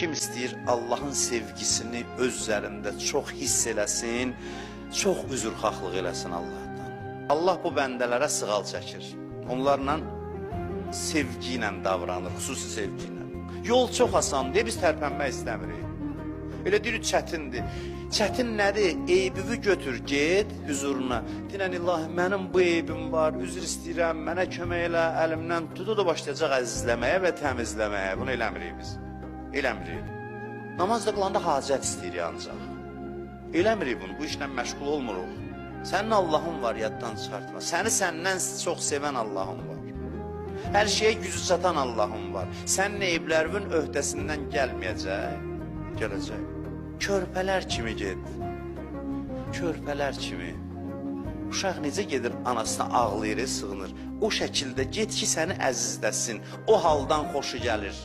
Kim istəyir Allahın sevgisini öz üzərində çox hiss eləsin, çox üzrxahlıq eləsin Allahdan. Allah bu bəndələrə sığal çəkir. Onlarla sevgi ilə davranır, xüsusi sevgi ilə. Yol çox asandır, biz tərpənmək istəmirik. Elə deyirik, çətindir. Çətin nədir? Eybivi götür, get huzuruna. Dinən ilahi, mənim bu eybim var, üzr istəyirəm, mənə kömək elə, əlimdən tutu da başlayacaq əzizləməyə və təmizləməyə. Bunu eləmirik biz. Eləmirik. Namazda qılanda hacət istəyirik ancaq. Eləmirik bunu, bu işlə məşğul olmuruq. Sənin Allahın var, yaddan çıxartma. Səni səndən çox sevən Allahın var. Hər şeyə gücü çatan Allahın var. Sənin eyblərinin öhdəsindən gələcək. Körpələr kimi get. Körpələr kimi. Uşaq necə gedir anasına ağlayır, sığınır. O şəkildə get ki, səni əzizləsin. O haldan xoşu gəlir.